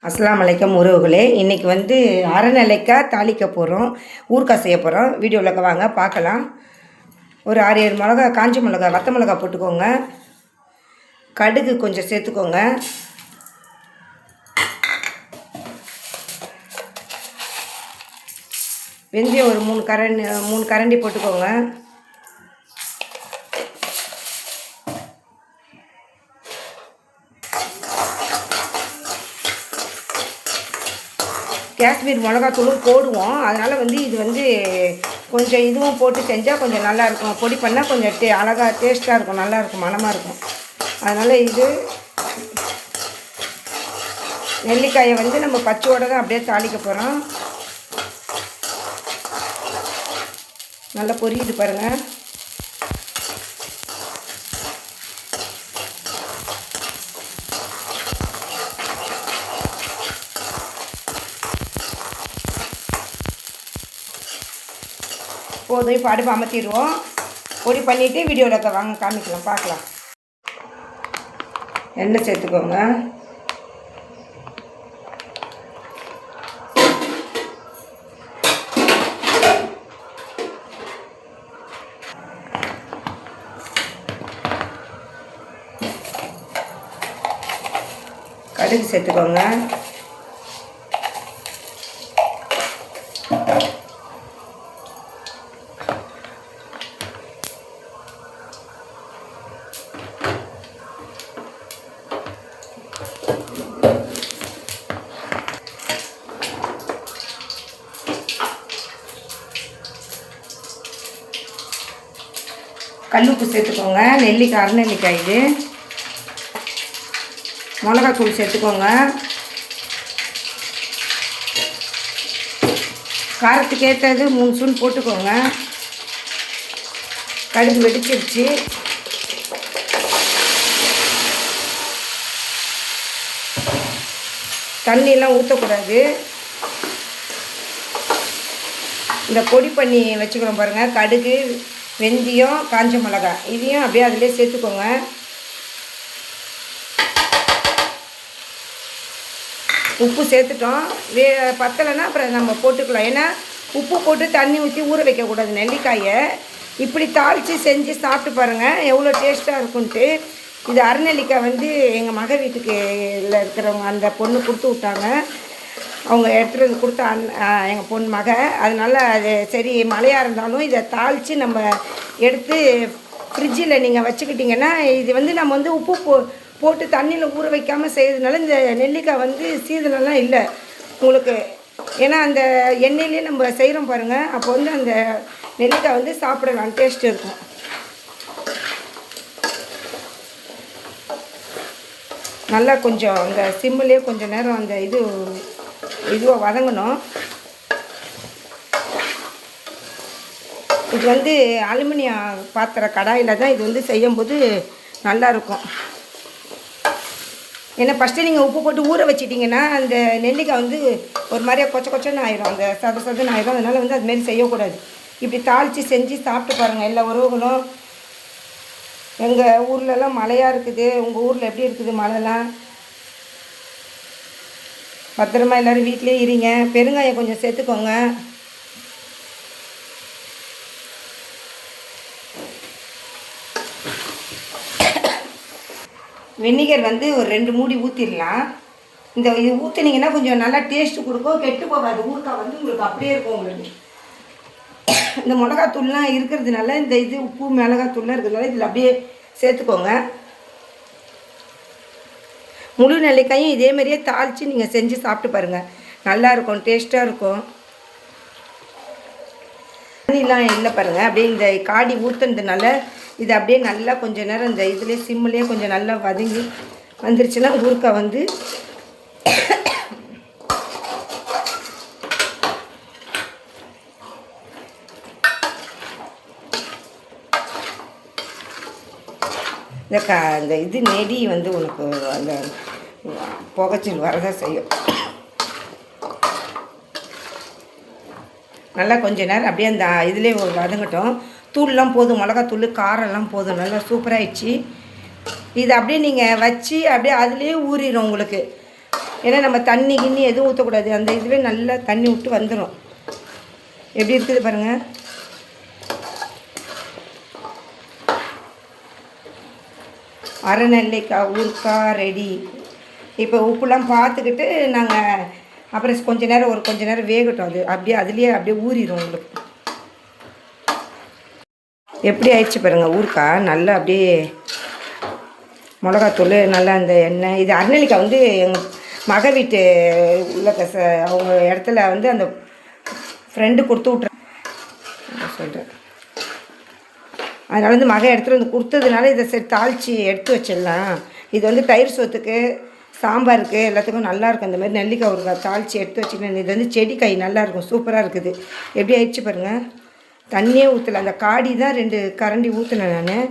அஸ்ஸலாமு அலைக்கும் உறவுகளே. இன்றைக்கி வந்து அரைநெல்லிக்காய் தாளிக்க போகிறோம், ஊறுகாய் செய்ய போகிறோம். வீடியோவில் வாங்க பார்க்கலாம். ஒரு 6-7 மிளகா, காஞ்ச மிளகா, வத்த மிளகா போட்டுக்கோங்க. கடுகு கொஞ்சம் சேர்த்துக்கோங்க. வெந்தயம் ஒரு 3 கரண்டி போட்டுக்கோங்க. காஷ்மீர் மிளகாத்தூளும் போடுவோம். அதனால் வந்து இது வந்து கொஞ்சம் இதுவும் போட்டு செஞ்சால் கொஞ்சம் நல்லாயிருக்கும். பொடி பண்ணால் கொஞ்சம் அழகாக டேஸ்ட்டாக இருக்கும், நல்லாயிருக்கும், மணமாக இருக்கும். அதனால் இது நெல்லிக்காயை வந்து நம்ம பச்சையோடு தான் அப்படியே தாளிக்க போகிறோம். நல்லா பொரியுது பாருங்கள். போதும், இப்போ அடுப்பு அமர்த்திடுவோம். பொடி பண்ணிவிட்டு வீடியோவில் வாங்க காமிக்கலாம், பார்க்கலாம். எண்ணெய் சேர்த்துக்கோங்க. கடுகு சேர்த்துக்கோங்க. கல்லுப்பு சேர்த்துக்கோங்க. நெல்லிக்காய், அரைநெல்லிக்காய் இது. மிளகாத்தூள் சேர்த்துக்கோங்க. காரத்துக்கு ஏற்றது 3 ஸ்பூன் போட்டுக்கோங்க. கடுகு வெடிச்சிருச்சு. தண்ணியெல்லாம் ஊற்றக்கூடாது. இந்த பொடி பண்ணி வச்சுக்கிறோம் பாருங்கள், கடுகு, வெந்தயம், காஞ்ச மிளகாய், இதையும் அப்படியே அதிலே சேர்த்துக்கோங்க. உப்பு சேர்த்துட்டோம். பத்தலைன்னா அப்புறம் நம்ம போட்டுக்கலாம். ஏன்னா உப்பு போட்டு தண்ணி ஊற்றி ஊற வைக்கக்கூடாது நெல்லிக்காயை. இப்படி தாளித்து செஞ்சு சாப்பிட்டு பாருங்கள் எவ்வளோ டேஸ்ட்டாக இருக்குன்ட்டு. இது அரைநெல்லிக்காய் வந்து எங்கள் மக வீட்டுக்கு இருக்கிறவங்க அந்த பொண்ணு கொடுத்து விட்டாங்க. அவங்க எடுத்துகிட்டு வந்து கொடுத்த எங்கள் பொண்ணு மக. அதனால் அது சரி, மழையாக இருந்தாலும் இதை தாளித்து நம்ம எடுத்து ஃப்ரிட்ஜில் நீங்கள் வச்சுக்கிட்டிங்கன்னா, இது வந்து நம்ம வந்து உப்பு போட்டு தண்ணியில் ஊற வைக்காமல் செய்கிறதுனால இந்த நெல்லிக்காய் வந்து சீதனெல்லாம் இல்லை உங்களுக்கு. ஏன்னா அந்த எண்ணெயிலே நம்ம செய்கிறோம் பாருங்கள், அப்போ வந்து அந்த நெல்லிக்காய் வந்து சாப்பிடலாம், டேஸ்ட் இருக்கும். நல்லா கொஞ்சம் அந்த சிம்மிலே கொஞ்சம் நேரம் அந்த இதுவாக வதங்கணும். இது வந்து அலுமினிய பாத்திர கடாயில் தான் இது வந்து செய்யும்போது நல்லாயிருக்கும். ஏன்னா ஃபஸ்ட்டு நீங்கள் உப்பு போட்டு ஊற வச்சிட்டிங்கன்னா அந்த நெல்லிக்காய் வந்து ஒரு மாதிரியாக கொச்சன்னு ஆயிரும், அந்த சதன்னு ஆயிரும். அதனால் வந்து அதுமாரி செய்யக்கூடாது. இப்படி தாளித்து செஞ்சு சாப்பிட்டு பாருங்கள் எல்லா உறவுகளும். எங்கள் ஊர்லெலாம் மழையாக இருக்குது. உங்கள் ஊரில் எப்படி இருக்குது மழைலாம்? பத்திரமா எல்லோரும் வீட்டிலே இருங்க. பெருங்காயம் கொஞ்சம் சேர்த்துக்கோங்க. வெந்நிகர் வந்து ஒரு 2 மூடி ஊற்றிடலாம். இது ஊற்றினீங்கன்னா கொஞ்சம் நல்லா டேஸ்ட்டு கொடுக்கும், கெட்டு போகாது. ஊறுகாய் வந்து உங்களுக்கு அப்படியே இருக்கும். உங்களுக்கு இந்த மிளகாத்தூள்லாம் இருக்கிறதுனால, இந்த உப்பு மிளகாத்தூள்லாம் இருக்கிறதுனால இதில் அப்படியே சேர்த்துக்கோங்க. முழு நெல்லிக்காயும் இதே மாதிரியே தாளித்து நீங்கள் செஞ்சு சாப்பிட்டு பாருங்கள், நல்லாயிருக்கும், டேஸ்ட்டாக இருக்கும். தண்ணிலாம் இல்லை பாருங்கள், அப்படியே இந்த காடி ஊற்றுனதுனால இது அப்படியே நல்லா கொஞ்சம் நேரம் இந்த இதுலேயே சிம்மிலே கொஞ்சம் நல்லா வதங்கி வந்துருச்சுன்னா ஊறுகாய் வந்து இந்த இது நெடி வந்து உனக்கு அந்த புகைச்சல் வரதான் செய்யும். நல்லா கொஞ்சம் நேரம் அப்படியே அந்த இதிலே வதங்கட்டும். தூள்லாம் போதும், மிளகாத்தூள், காரம்லாம் போதும், நல்லா சூப்பராகிடுச்சு. இது அப்படியே நீங்கள் வச்சு அப்படியே அதுலேயே ஊறிடும் உங்களுக்கு. ஏன்னா நம்ம தண்ணி கிண்ணி எதுவும் ஊற்றக்கூடாது. அந்த இதுவே நல்லா தண்ணி விட்டு வந்துடும். எப்படி இருக்குது பாருங்கள். அரை நெல்லிக்காய் ஊறுக்காய் ரெடி. இப்போ உப்புலாம் பார்த்துக்கிட்டு நாங்கள் அப்புறம் கொஞ்ச நேரம் வேகட்டும். அது அப்படியே அதுலேயே அப்படியே ஊறிடும் உங்களுக்கு. எப்படி ஆயிடுச்சு பாருங்கள் ஊறுக்காய். நல்லா அப்படியே மிளகாத்தூள் நல்லா அந்த எண்ணெய். இது அரைநெல்லிக்காய் வந்து எங்கள் மக வீட்டு உள்ள அவங்க இடத்துல வந்து அந்த ஃப்ரெண்டு கொடுத்து விட்றேன் சொல்கிறேன். அதனால் வந்து மக இடத்துல வந்து கொடுத்ததுனால இதை சரி தாளித்து எடுத்து வச்சிடலாம். இது வந்து தயிர் சோத்துக்கு சாம்பாருக்கு எல்லாத்துக்கும் நல்லாயிருக்கும். இந்த மாதிரி நெல்லிக்காய் ஊறுகாய் தாளித்து எடுத்து வச்சுக்கணும். இது வந்து செடி காய் நல்லாயிருக்கும். சூப்பராக இருக்குது. எப்படி ஆயிடுச்சு பாருங்கள். தண்ணியே ஊற்றலை. அந்த காடி தான் 2 கரண்டி ஊற்றினேன் நான்.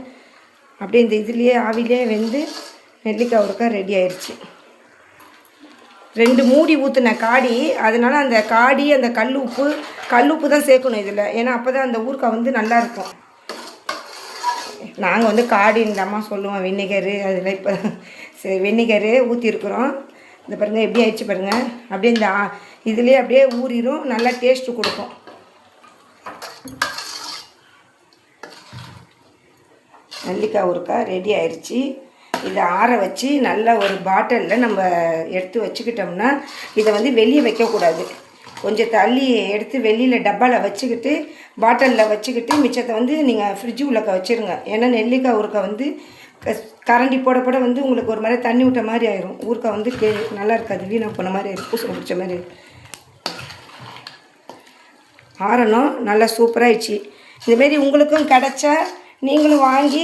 அப்படியே இந்த இதுலேயே ஆவிலே வெந்து நெல்லிக்காய் ஊறுகாய் ரெடி ஆயிடுச்சு. 2 மூடி ஊற்றின காடி. அதனால் அந்த காடி அந்த கல் உப்பு தான் சேர்க்கணும் இதில். ஏன்னா அப்போ தான் அந்த ஊறுகாய் வந்து நல்லாயிருக்கும். நாங்கள் வந்து காடின்னு அம்மா சொல்லுவோம். வினிகரு அதில் இப்போ சரி வினிகரு ஊற்றிருக்குறோம். இந்த பாருங்கள் எப்படி ஆயிடுச்சு பாருங்கள். அப்படியே இந்த இதுலேயே அப்படியே ஊறிடும். நல்லா டேஸ்ட்டு கொடுக்கும். நெல்லிக்காய் ஊறுகாய் ரெடி ஆயிடுச்சு. இதை ஆற வச்சு நல்ல ஒரு பாட்டிலில் நம்ம எடுத்து வச்சுக்கிட்டோம்னா இதை வந்து வெளியே வைக்கக்கூடாது. கொஞ்சம் தள்ளி எடுத்து வெளியில் டப்பாவில் வச்சுக்கிட்டு பாட்டிலில் வச்சுக்கிட்டு மிச்சத்தை வந்து நீங்கள் ஃப்ரிட்ஜு உள்ளக்க வச்சுருங்க. ஏன்னா நெல்லிக்காய் ஊறுகாய் வந்து கரண்டி போட வந்து உங்களுக்கு ஒரு மாதிரி தண்ணி விட்ட மாதிரி ஆயிரும். ஊறுகாய் வந்து நல்லா இருக்காது. வீணாக போன மாதிரி பூசணம் பிடிச்ச மாதிரி ஆறணும். நல்லா சூப்பராகிடுச்சு. இதுமாரி உங்களுக்கும் கிடச்சா நீங்களும் வாங்கி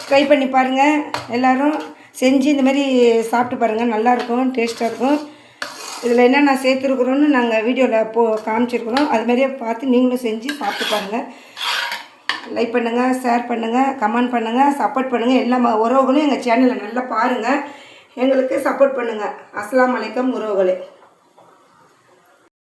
ட்ரை பண்ணி பாருங்கள். எல்லோரும் செஞ்சு இந்தமாரி சாப்பிட்டு பாருங்கள். நல்லாயிருக்கும். டேஸ்ட்டாக இருக்கும். இதில் என்னென்ன சேர்த்துருக்குறோன்னு நாங்கள் வீடியோவில் காமிச்சிருக்கிறோம். அதுமாரியே பார்த்து நீங்களும் செஞ்சு சாப்பிட்டு பாருங்கள். லைக் பண்ணுங்கள், ஷேர் பண்ணுங்கள், கமெண்ட் பண்ணுங்கள், சப்போர்ட் பண்ணுங்கள். எல்லா உறவுகளும் எங்கள் சேனலை நல்லா பாருங்கள். எங்களுக்கு சப்போர்ட் பண்ணுங்கள். அஸ்ஸலாமு அலைக்கும் உறவுகளே.